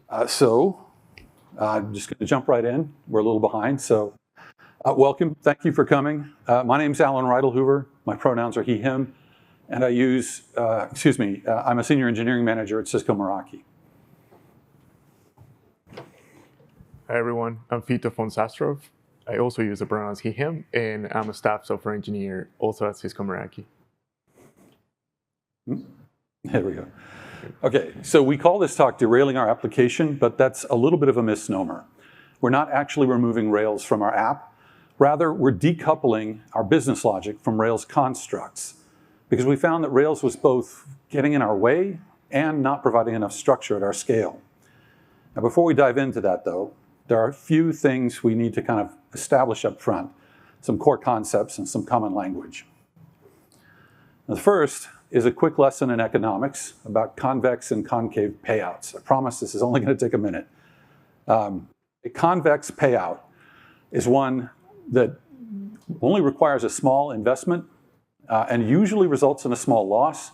I'm just going to jump right in. We're a little behind, so welcome. Thank you for coming. My name's Alan Ridlehoover. My pronouns are he, him, and I use, I'm a senior engineering manager at Cisco Meraki. Hi everyone, I'm Fito von Zastrow. I also use the pronouns he, him, and I'm a staff software engineer also at Cisco Meraki. There we go. Okay, so we call this talk Derailing Our Application, but that's a little bit of a misnomer. We're not actually removing Rails from our app. Rather, we're decoupling our business logic from Rails constructs, because we found that Rails was both getting in our way and not providing enough structure at our scale. Now, before we dive into that, though, there are a few things we need to kind of establish up front, some core concepts and some common language. Now, the first is a quick lesson in economics about convex and concave payouts. I promise this is only going to take a minute. A convex payout is one that only requires a small investment and usually results in a small loss,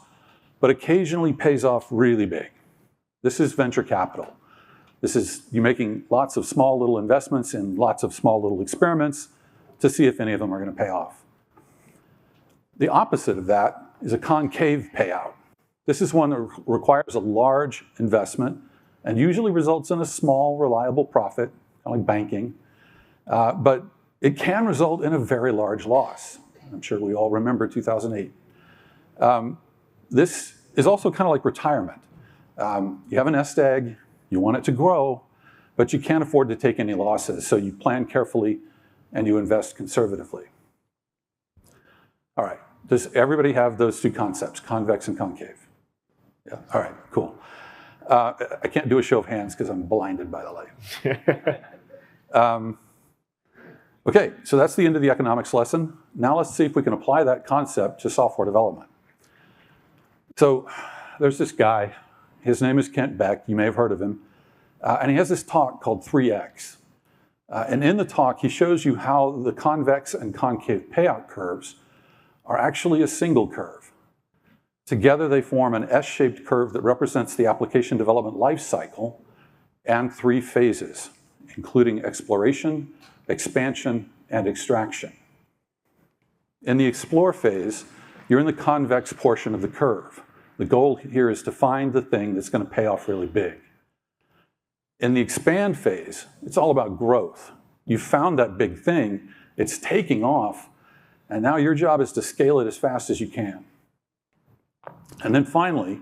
but occasionally pays off really big. This is venture capital. This is you making lots of small little investments in lots of small little experiments to see if any of them are going to pay off. The opposite of that is a concave payout. This is one that requires a large investment and usually results in a small, reliable profit, kind of like banking, but it can result in a very large loss. I'm sure we all remember 2008. This is also kind of like retirement. You have a nest egg, you want it to grow, but you can't afford to take any losses, so you plan carefully and you invest conservatively. All right, does everybody have those two concepts, convex and concave? Yeah, all right, cool. I can't do a show of hands because I'm blinded by the light. Okay, so that's the end of the economics lesson. Now let's see if we can apply that concept to software development. So there's this guy, his name is Kent Beck, you may have heard of him, and he has this talk called 3X. And in the talk, he shows you how the convex and concave payout curves are actually a single curve. Together they form an S-shaped curve that represents the application development life cycle and 3 phases, including exploration, expansion, and extraction. In the explore phase, you're in the convex portion of the curve. The goal here is to find the thing that's going to pay off really big. In the expand phase, it's all about growth. You found that big thing, it's taking off, and now your job is to scale it as fast as you can. And then finally,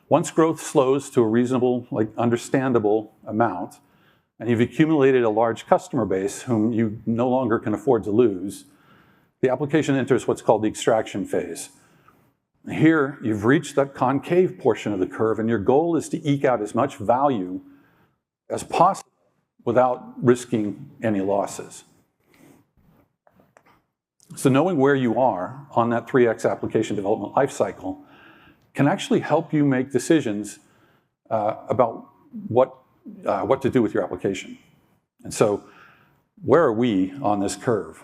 once growth slows to a reasonable, understandable amount, and you've accumulated a large customer base whom you no longer can afford to lose, the application enters what's called the extraction phase. Here, you've reached that concave portion of the curve, and your goal is to eke out as much value as possible without risking any losses. So knowing where you are on that 3X application development lifecycle can actually help you make decisions about what to do with your application. And so where are we on this curve?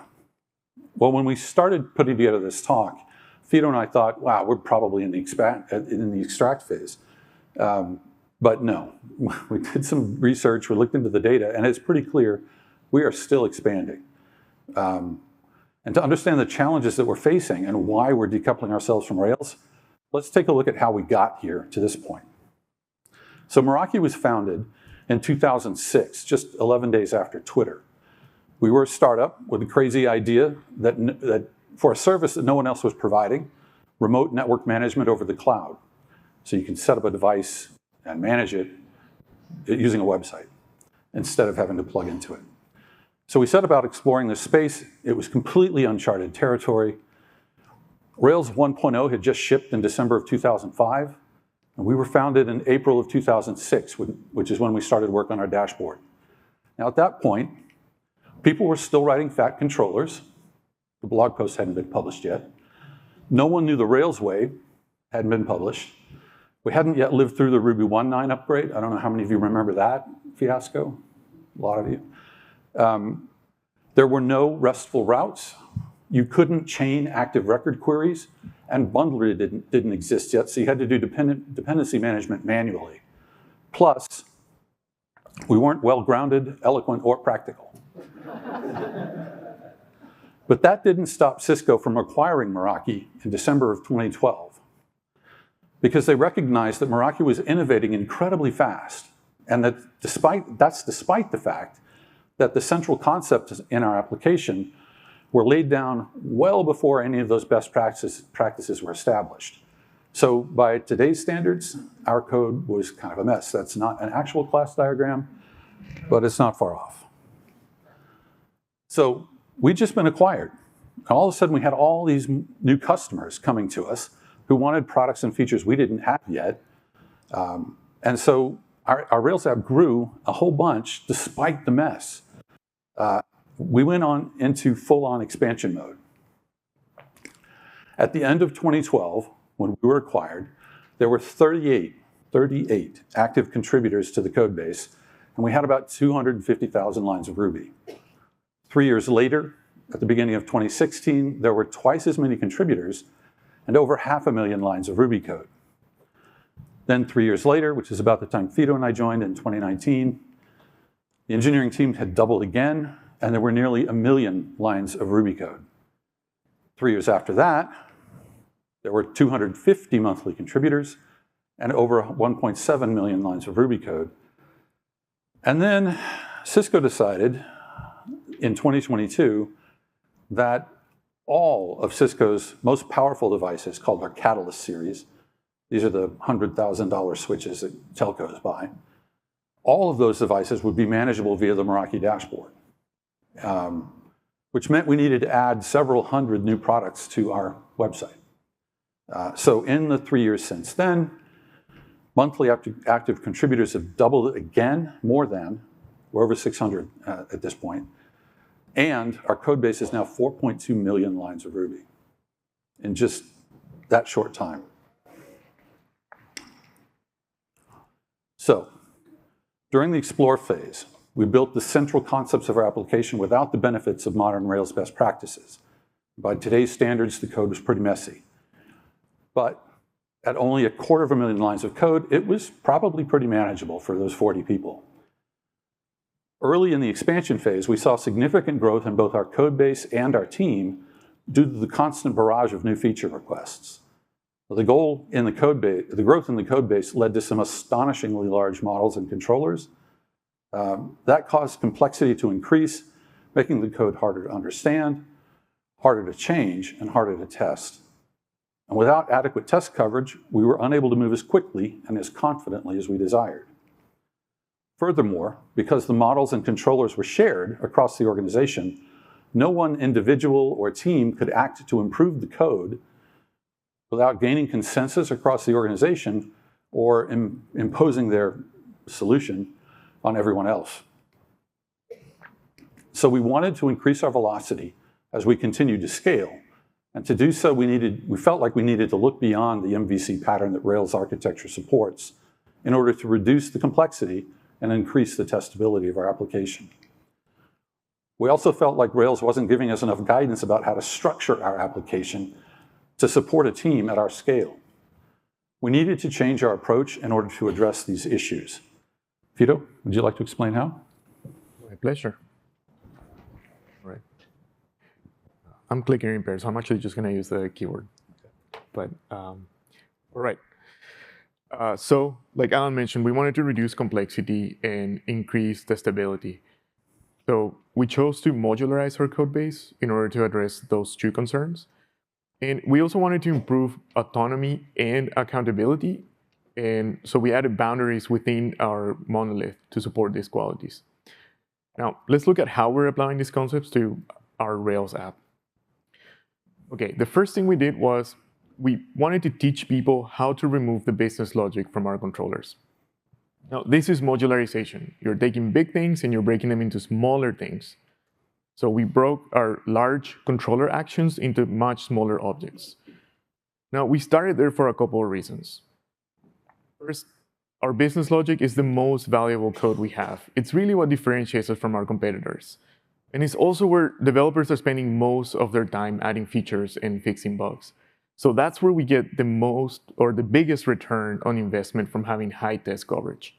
Well, when we started putting together this talk, Fito and I thought, wow, we're probably in the extract phase. But no, we did some research, we looked into the data, and it's pretty clear we are still expanding. And to understand the challenges that we're facing and why we're decoupling ourselves from Rails, let's take a look at how we got here to this point. So Meraki was founded in 2006, just 11 days after Twitter. We were a startup with a crazy idea that for a service that no one else was providing, remote network management over the cloud. So you can set up a device and manage it using a website instead of having to plug into it. So we set about exploring this space. It was completely uncharted territory. Rails 1.0 had just shipped in December of 2005, and we were founded in April of 2006, which is when we started work on our dashboard. Now at that point, people were still writing fat controllers. The blog post hadn't been published yet. No one knew the Rails way hadn't been published. We hadn't yet lived through the Ruby 1.9 upgrade. I don't know how many of you remember that fiasco. A lot of you. There were no RESTful routes. You couldn't chain active record queries, and bundler didn't exist yet, so you had to do dependency management manually. Plus, We weren't well-grounded, eloquent, or practical. But that didn't stop Cisco from acquiring Meraki in December of 2012, because they recognized that Meraki was innovating incredibly fast, and that despite the fact that the central concepts in our application were laid down well before any of those best practices were established. So by today's standards, our code was kind of a mess. That's not an actual class diagram, but it's not far off. So we'd just been acquired. All of a sudden, we had all these new customers coming to us who wanted products and features we didn't have yet. And so our Rails app grew a whole bunch despite the mess. We went on into full-on expansion mode. At the end of 2012, when we were acquired, there were 38 active contributors to the code base, and we had about 250,000 lines of Ruby. 3 years later, at the beginning of 2016, there were twice as many contributors and over 500,000 lines of Ruby code. Then 3 years later, which is about the time Fito and I joined in 2019, the engineering team had doubled again, and there were nearly 1 million lines of Ruby code. 3 years after that, there were 250 monthly contributors and over 1.7 million lines of Ruby code. And then Cisco decided in 2022 that all of Cisco's most powerful devices, called our Catalyst series, these are the $100,000 switches that telcos buy, all of those devices would be manageable via the Meraki dashboard, which meant we needed to add several hundred new products to our website. So in the 3 years since then, monthly active contributors have doubled again, we're over 600 at this point. And our code base is now 4.2 million lines of Ruby in just that short time. So during the explore phase, we built the central concepts of our application without the benefits of modern Rails best practices. By today's standards, the code was pretty messy. But at only 250,000 lines of code, it was probably pretty manageable for those 40 people. Early in the expansion phase, we saw significant growth in both our code base and our team due to the constant barrage of new feature requests. The growth in the code base led to some astonishingly large models and controllers. That caused complexity to increase, making the code harder to understand, harder to change, and harder to test. And without adequate test coverage, we were unable to move as quickly and as confidently as we desired. Furthermore, because the models and controllers were shared across the organization, no one individual or team could act to improve the code without gaining consensus across the organization or imposing their solution on everyone else. So we wanted to increase our velocity as we continued to scale. And to do so, we felt like we needed to look beyond the MVC pattern that Rails architecture supports in order to reduce the complexity and increase the testability of our application. We also felt like Rails wasn't giving us enough guidance about how to structure our application to support a team at our scale. We needed to change our approach in order to address these issues. Fito, would you like to explain how? My pleasure. All right. I'm clicking in pairs, so I'm actually just going to use the keyword. But, all right. So, like Alan mentioned, we wanted to reduce complexity and increase testability. So we chose to modularize our code base in order to address those two concerns. And we also wanted to improve autonomy and accountability. And so we added boundaries within our monolith to support these qualities. Now, let's look at how we're applying these concepts to our Rails app. Okay, the first thing we did was we wanted to teach people how to remove the business logic from our controllers. Now, this is modularization. You're taking big things and you're breaking them into smaller things. So we broke our large controller actions into much smaller objects. Now, we started there for a couple of reasons. First, our business logic is the most valuable code we have. It's really what differentiates us from our competitors. And it's also where developers are spending most of their time adding features and fixing bugs. So that's where we get the most or the biggest return on investment from having high test coverage.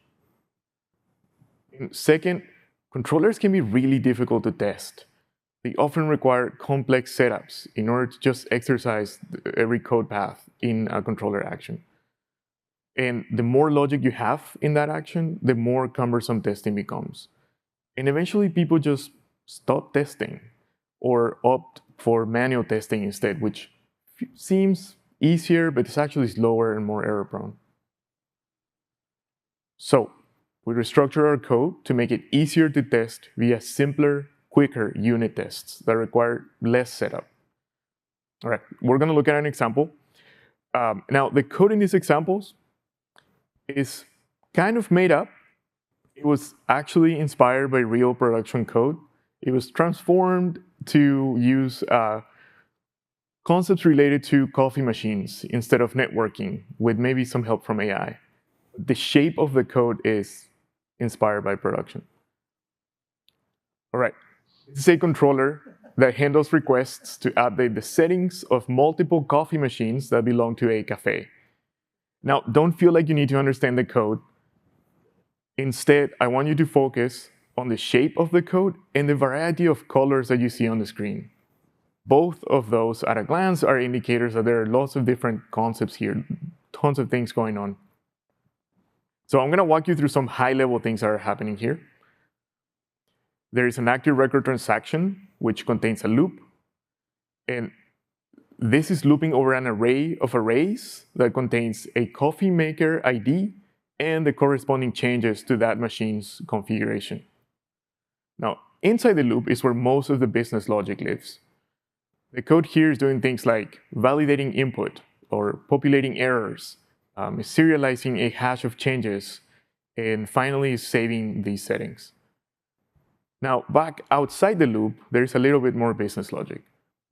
And second, controllers can be really difficult to test. They often require complex setups in order to just exercise every code path in a controller action. And the more logic you have in that action, the more cumbersome testing becomes. And eventually people just stop testing or opt for manual testing instead, which seems easier, but it's actually slower and more error prone. So we restructure our code to make it easier to test via simpler, quicker unit tests that require less setup. All right, we're going to look at an example. Now, the code in these examples is kind of made up. It was actually inspired by real production code. It was transformed to use concepts related to coffee machines instead of networking, with maybe some help from AI. The shape of the code is inspired by production. All right, this is a controller that handles requests to update the settings of multiple coffee machines that belong to a cafe. Now, don't feel like you need to understand the code. Instead, I want you to focus on the shape of the code and the variety of colors that you see on the screen. Both of those, at a glance, are indicators that there are lots of different concepts here, tons of things going on. So I'm going to walk you through some high-level things that are happening here. There is an active record transaction, which contains a loop. And this is looping over an array of arrays that contains a coffee maker ID and the corresponding changes to that machine's configuration. Now, inside the loop is where most of the business logic lives. The code here is doing things like validating input or populating errors, serializing a hash of changes, and finally saving these settings. Now, back outside the loop, there's a little bit more business logic.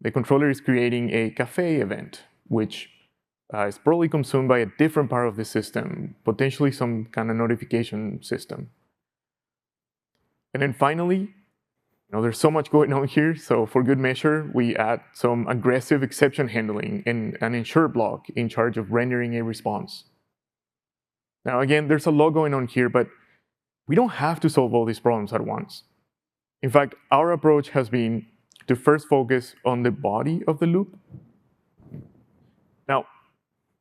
The controller is creating a cafe event, which is probably consumed by a different part of the system, potentially some kind of notification system. And then finally, there's so much going on here, so for good measure, we add some aggressive exception handling and an ensure block in charge of rendering a response. Now again, there's a lot going on here, but we don't have to solve all these problems at once. In fact, our approach has been to first focus on the body of the loop. Now,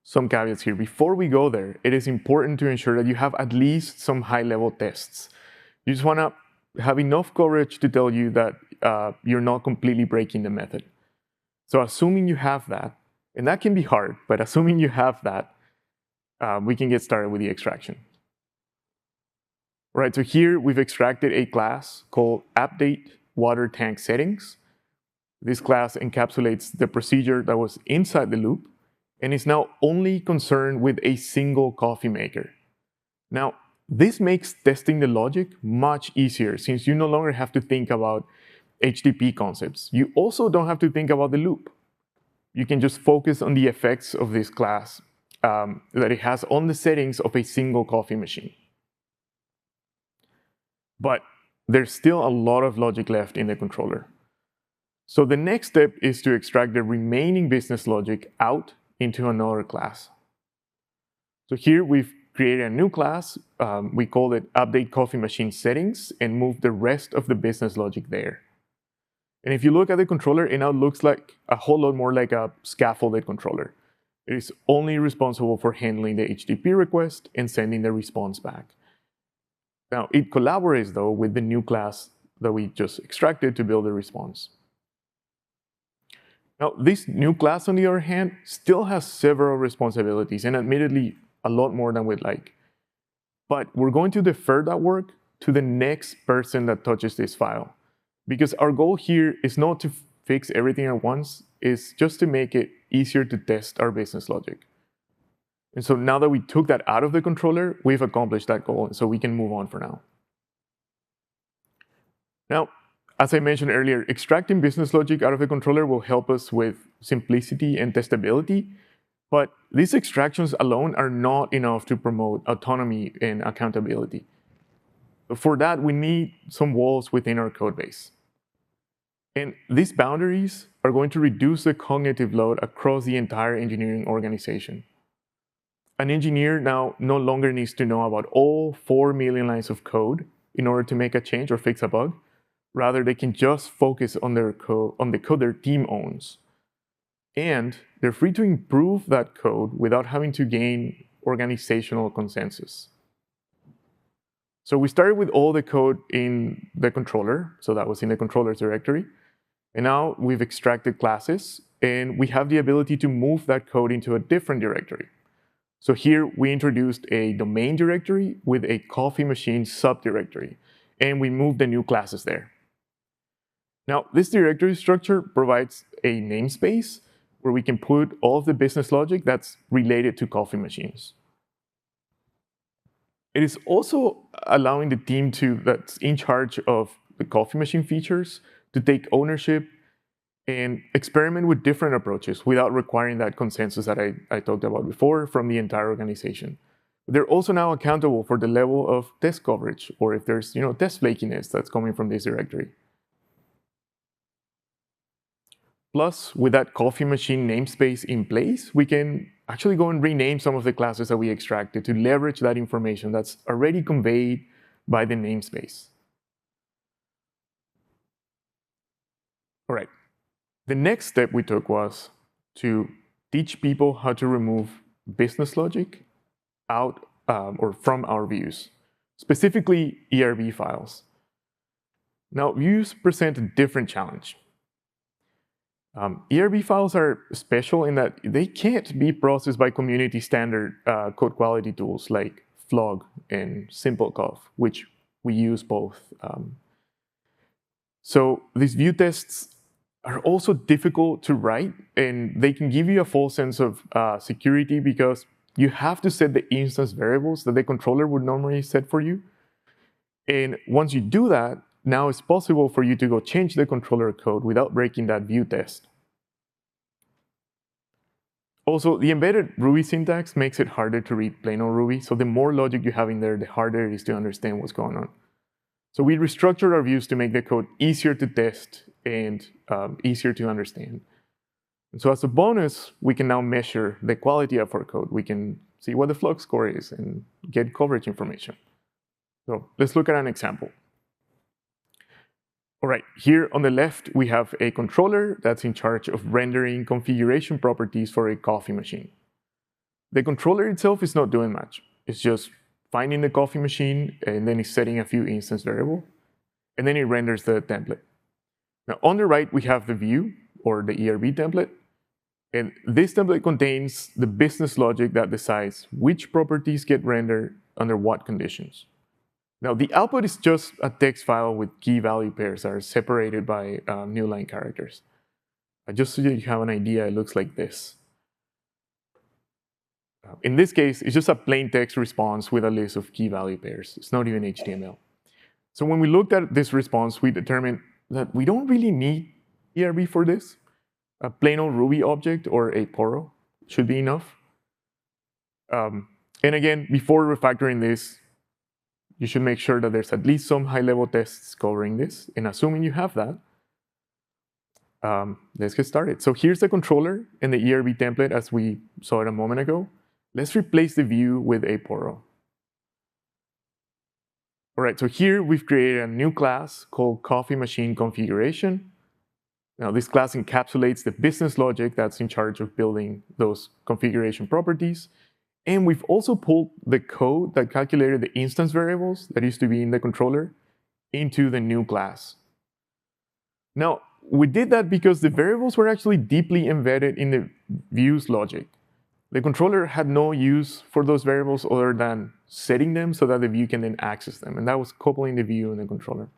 some caveats here. Before we go there, it is important to ensure that you have at least some high-level tests. You just want to have enough coverage to tell you that you're not completely breaking the method. So assuming you have that, and that can be hard, but assuming you have that, we can get started with the extraction. All right, so here we've extracted a class called updateWaterTankSettings. This class encapsulates the procedure that was inside the loop and is now only concerned with a single coffee maker. Now, this makes testing the logic much easier since you no longer have to think about HTTP concepts. You also don't have to think about the loop. You can just focus on the effects of this class that it has on the settings of a single coffee machine. But there's still a lot of logic left in the controller. So the next step is to extract the remaining business logic out into another class. So here we've created a new class. We call it updateCoffeeMachineSettings and move the rest of the business logic there. And if you look at the controller, it now looks like a whole lot more like a scaffolded controller. It is only responsible for handling the HTTP request and sending the response back. Now, it collaborates, though, with the new class that we just extracted to build a response. Now, this new class, on the other hand, still has several responsibilities, and admittedly, a lot more than we'd like. But we're going to defer that work to the next person that touches this file, because our goal here is not to fix everything at once, it's just to make it easier to test our business logic. And so now that we took that out of the controller, we've accomplished that goal, and so we can move on for now. Now, as I mentioned earlier, extracting business logic out of the controller will help us with simplicity and testability, but these extractions alone are not enough to promote autonomy and accountability. So for that, we need some walls within our codebase. And these boundaries are going to reduce the cognitive load across the entire engineering organization. An engineer now no longer needs to know about all 4 million lines of code in order to make a change or fix a bug. Rather, they can just focus on the code their team owns. And they're free to improve that code without having to gain organizational consensus. So we started with all the code in the controller, so that was in the controllers directory. And now we've extracted classes, and we have the ability to move that code into a different directory. So here we introduced a domain directory with a coffee machine subdirectory, and we moved the new classes there. Now, this directory structure provides a namespace where we can put all of the business logic that's related to coffee machines. It is also allowing the team that's in charge of the coffee machine features to take ownership and experiment with different approaches without requiring that consensus that I talked about before from the entire organization. They're also now accountable for the level of test coverage, or if there's test flakiness that's coming from this directory. Plus, with that coffee machine namespace in place, we can actually go and rename some of the classes that we extracted to leverage that information that's already conveyed by the namespace. All right. The next step we took was to teach people how to remove business logic out or from our views, specifically ERB files. Now, views present a different challenge. ERB files are special in that they can't be processed by community standard code quality tools like Flog and SimpleConf, which we use both. So these view tests are also difficult to write, and they can give you a false sense of security because you have to set the instance variables that the controller would normally set for you. And once you do that, now it's possible for you to go change the controller code without breaking that view test. Also, the embedded Ruby syntax makes it harder to read plain old Ruby, so the more logic you have in there, the harder it is to understand what's going on. So we restructured our views to make the code easier to test and easier to understand. And so as a bonus, we can now measure the quality of our code. We can see what the flux score is and get coverage information. So let's look at an example. All right, here on the left, we have a controller that's in charge of rendering configuration properties for a coffee machine. The controller itself is not doing much. It's just finding the coffee machine, and then it's setting a few instance variables, and then it renders the template. Now, on the right, we have the view, or the ERB template, and this template contains the business logic that decides which properties get rendered under what conditions. Now, the output is just a text file with key value pairs that are separated by new line characters. Just so you have an idea, it looks like this. In this case, it's just a plain text response with a list of key value pairs. It's not even HTML. So when we looked at this response, we determined that we don't really need ERB for this. A plain old Ruby object or a Poro should be enough. And again, before refactoring this, you should make sure that there's at least some high-level tests covering this. And assuming you have that, let's get started. So here's the controller and the ERB template as we saw it a moment ago. Let's replace the view with a Poro. All right, so here we've created a new class called Coffee Machine Configuration. Now this class encapsulates the business logic that's in charge of building those configuration properties. And we've also pulled the code that calculated the instance variables that used to be in the controller into the new class. Now, we did that because the variables were actually deeply embedded in the view's logic. The controller had no use for those variables other than setting them so that the view can then access them. And that was coupling the view and the controller.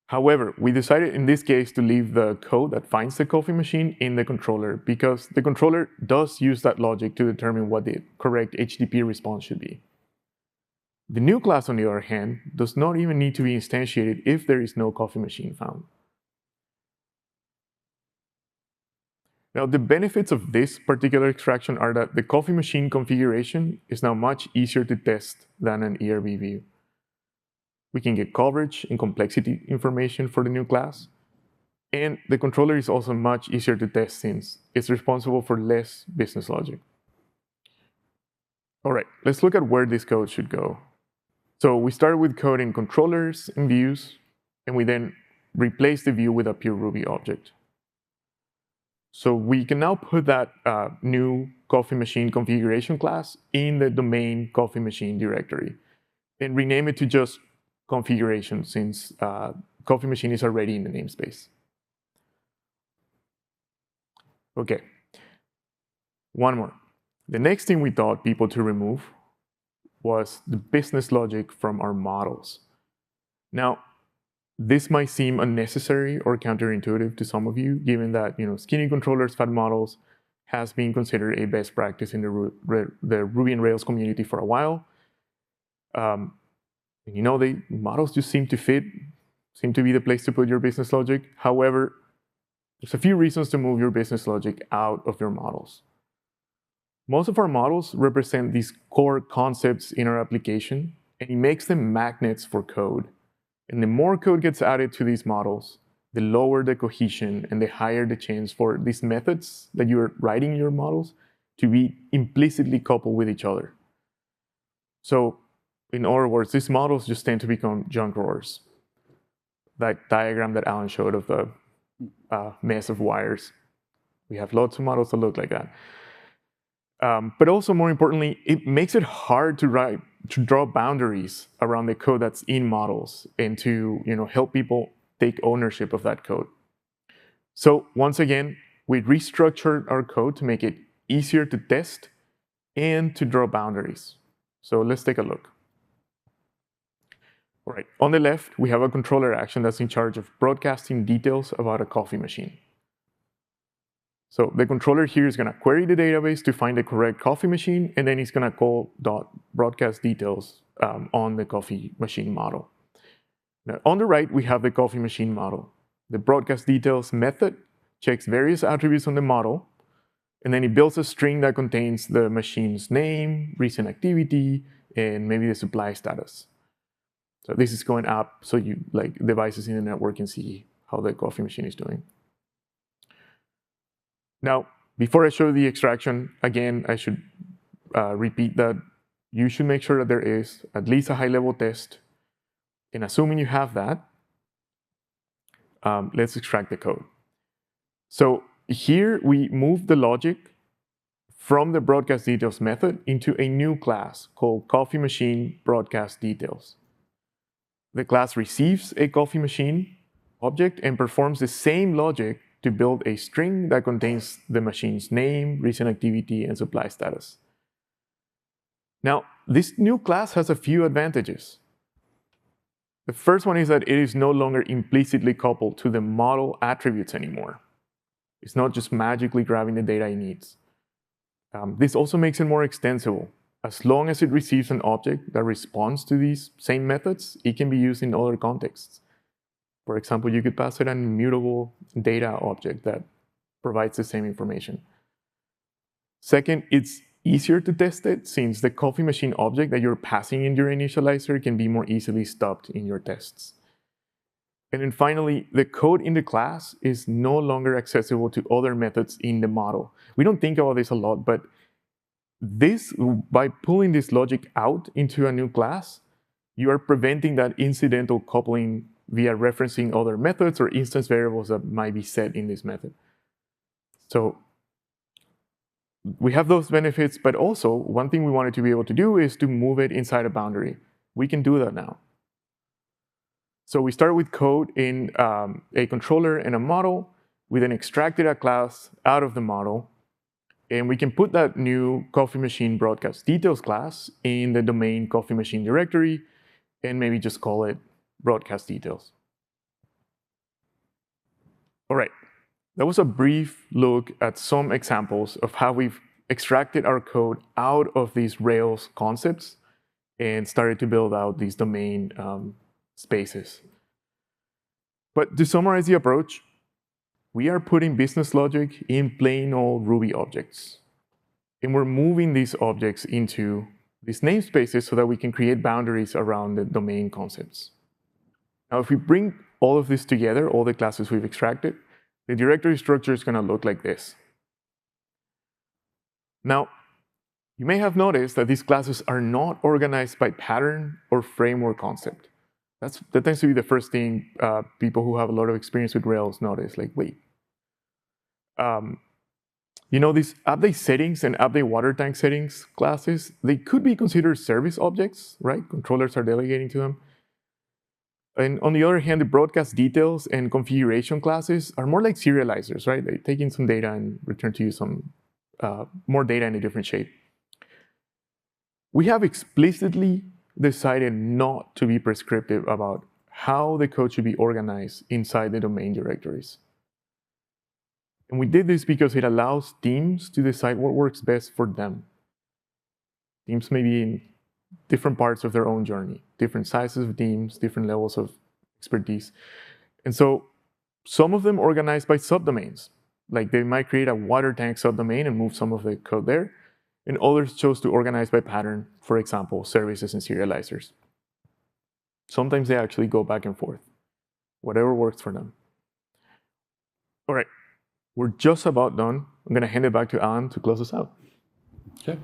However, we decided in this case to leave the code that finds the coffee machine in the controller because the controller does use that logic to determine what the correct HTTP response should be. The new class, on the other hand, does not even need to be instantiated if there is no coffee machine found. Now, the benefits of this particular extraction are that the coffee machine configuration is now much easier to test than an ERB view. We can get coverage and complexity information for the new class. And the controller is also much easier to test since it's responsible for less business logic. All right, let's look at where this code should go. So we started with coding controllers and views, and we then replaced the view with a pure Ruby object. So we can now put that new coffee machine configuration class in the domain coffee machine directory and rename it to just configuration, since coffee machine is already in the namespace. Okay, one more. The next thing we thought people to remove was the business logic from our models. Now, this might seem unnecessary or counterintuitive to some of you, given that skinny controllers, fat models has been considered a best practice in the Ruby on Rails community for a while. The models just seem to fit, seem to be the place to put your business logic. However, there's a few reasons to move your business logic out of your models. Most of our models represent these core concepts in our application, and it makes them magnets for code. And the more code gets added to these models, the lower the cohesion and the higher the chance for these methods that you're writing in your models to be implicitly coupled with each other. So in other words, these models just tend to become junk drawers. That diagram that Alan showed of the mess of wires. We have lots of models that look like that. But also, more importantly, it makes it hard to draw boundaries around the code that's in models and to help people take ownership of that code. So once again, we restructured our code to make it easier to test and to draw boundaries. So let's take a look. All right, on the left, we have a controller action that's in charge of broadcasting details about a coffee machine. So the controller here is going to query the database to find the correct coffee machine, and then it's going to call .broadcast details on the coffee machine model. Now, on the right, we have the coffee machine model. The broadcast details method checks various attributes on the model, and then it builds a string that contains the machine's name, recent activity, and maybe the supply status. So this is going up so devices in the network can see how the coffee machine is doing. Now, before I show the extraction, again, I should repeat that you should make sure that there is at least a high-level test. And assuming you have that, let's extract the code. So here we move the logic from the broadcast details method into a new class called coffee machine broadcast details. The class receives a coffee machine object and performs the same logic to build a string that contains the machine's name, recent activity, and supply status. Now, this new class has a few advantages. The first one is that it is no longer implicitly coupled to the model attributes anymore. It's not just magically grabbing the data it needs. This also makes it more extensible. As long as it receives an object that responds to these same methods, it can be used in other contexts. For example, you could pass it an immutable data object that provides the same information. Second, it's easier to test it, since the coffee machine object that you're passing in your initializer can be more easily stopped in your tests. And then finally, the code in the class is no longer accessible to other methods in the model. We don't think about this a lot, but by pulling this logic out into a new class, you are preventing that incidental coupling via referencing other methods or instance variables that might be set in this method. So we have those benefits, but also one thing we wanted to be able to do is to move it inside a boundary. We can do that now. So we start with code in a controller and a model. We then extracted a class out of the model, and we can put that new coffee machine broadcast details class in the domain coffee machine directory and maybe just call it broadcast details. All right, that was a brief look at some examples of how we've extracted our code out of these Rails concepts and started to build out these domain spaces. But to summarize the approach, we are putting business logic in plain old Ruby objects. And we're moving these objects into these namespaces so that we can create boundaries around the domain concepts. Now, if we bring all of this together, all the classes we've extracted, the directory structure is going to look like this. Now, You may have noticed that these classes are not organized by pattern or framework concept. That tends to be the first thing people who have a lot of experience with Rails notice, like, wait. You know, these update settings and update water tank settings classes, they could be considered service objects, right? Controllers are delegating to them. And on the other hand, the broadcast details and configuration classes are more like serializers, right? They take in some data and return to you some more data in a different shape. We have explicitly decided not to be prescriptive about how the code should be organized inside the domain directories. And we did this because it allows teams to decide what works best for them. Teams may be in different parts of their own journey, different sizes of teams, different levels of expertise. And so some of them organized by subdomains. Like they might create a water tank subdomain and move some of the code there. And others chose to organize by pattern, for example, services and serializers. Sometimes they actually go back and forth, whatever works for them. All right, we're just about done. I'm going to hand it back to Alan to close us out. Okay.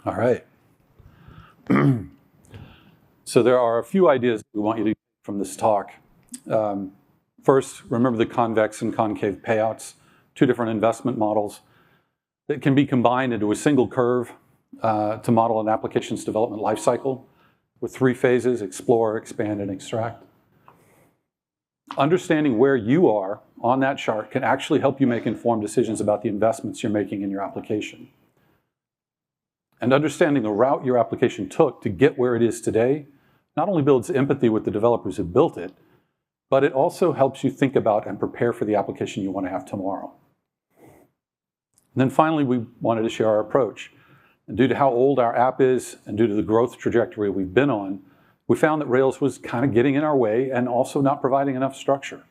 All right. So there are a few ideas we want you to get from this talk. First, remember the convex and concave payouts, two different investment models that can be combined into a single curve to model an application's development lifecycle with 3 phases: explore, expand, and extract. Understanding where you are on that chart can actually help you make informed decisions about the investments you're making in your application. And understanding the route your application took to get where it is today not only builds empathy with the developers who built it, but it also helps you think about and prepare for the application you want to have tomorrow. And then finally, we wanted to share our approach. And due to how old our app is and due to the growth trajectory we've been on, we found that Rails was kind of getting in our way and also not providing enough structure.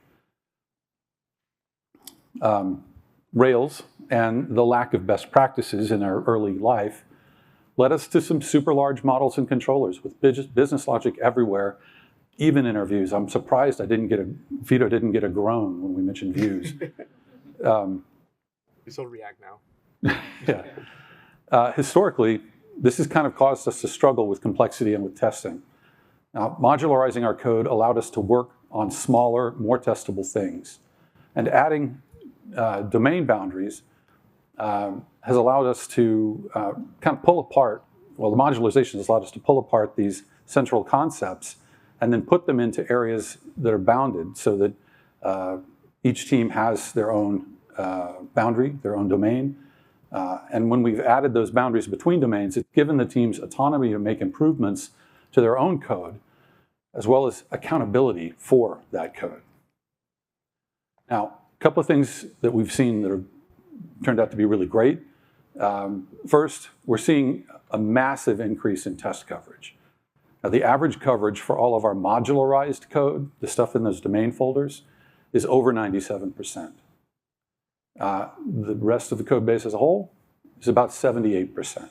Rails and the lack of best practices in our early life led us to some super large models and controllers with business logic everywhere, even in our views. I'm surprised Fito didn't get a groan when we mentioned views. It's all React now. Yeah. Historically, this has kind of caused us to struggle with complexity and with testing. Now, modularizing our code allowed us to work on smaller, more testable things. And adding domain boundaries has allowed us to kind of pull apart, well, the modularization has allowed us to pull apart these central concepts and then put them into areas that are bounded so that each team has their own boundary, their own domain. And when we've added those boundaries between domains, it's given the teams autonomy to make improvements to their own code, as well as accountability for that code. Now, a couple of things that we've seen that have turned out to be really great. First, we're seeing a massive increase in test coverage. Now, the average coverage for all of our modularized code, the stuff in those domain folders, is over 97%. The rest of the code base as a whole is about 78%,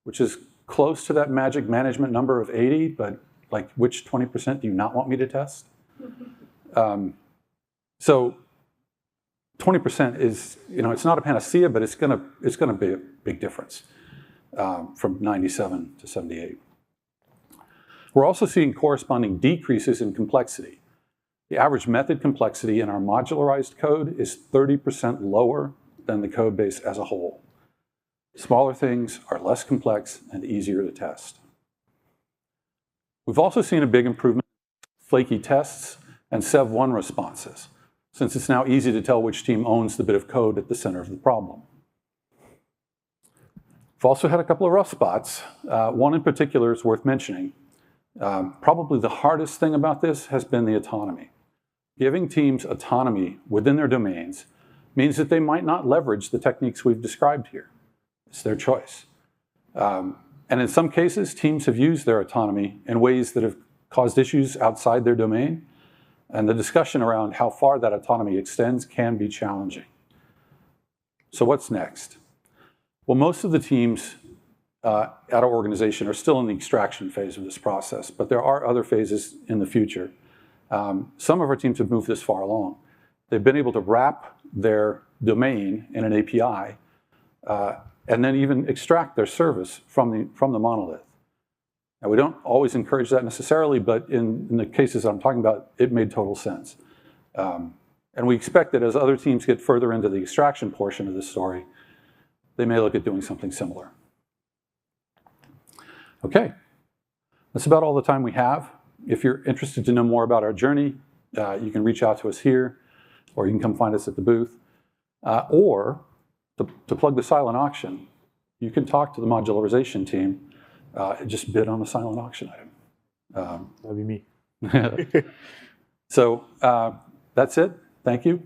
which is close to that magic management number of 80, but like which 20% do you not want me to test? So 20% is, it's not a panacea, but it's gonna be a big difference from 97 to 78. We're also seeing corresponding decreases in complexity. The average method complexity in our modularized code is 30% lower than the code base as a whole. Smaller things are less complex and easier to test. We've also seen a big improvement in flaky tests and Sev1 responses, since it's now easy to tell which team owns the bit of code at the center of the problem. We've also had a couple of rough spots. One in particular is worth mentioning. Probably the hardest thing about this has been the autonomy. Giving teams autonomy within their domains means that they might not leverage the techniques we've described here. It's their choice. And in some cases, teams have used their autonomy in ways that have caused issues outside their domain. And the discussion around how far that autonomy extends can be challenging. So what's next? Well, most of the teams at our organization are still in the extraction phase of this process, but there are other phases in the future. Some of our teams have moved this far along. They've been able to wrap their domain in an API and then even extract their service from the monolith. Now, we don't always encourage that necessarily, but in the cases I'm talking about, it made total sense. And we expect that as other teams get further into the extraction portion of this story, they may look at doing something similar. Okay, that's about all the time we have. If you're interested to know more about our journey, you can reach out to us here, or you can come find us at the booth. Or, to plug the silent auction, you can talk to the modularization team and just bid on a silent auction item. That'd be me. So that's it. Thank you.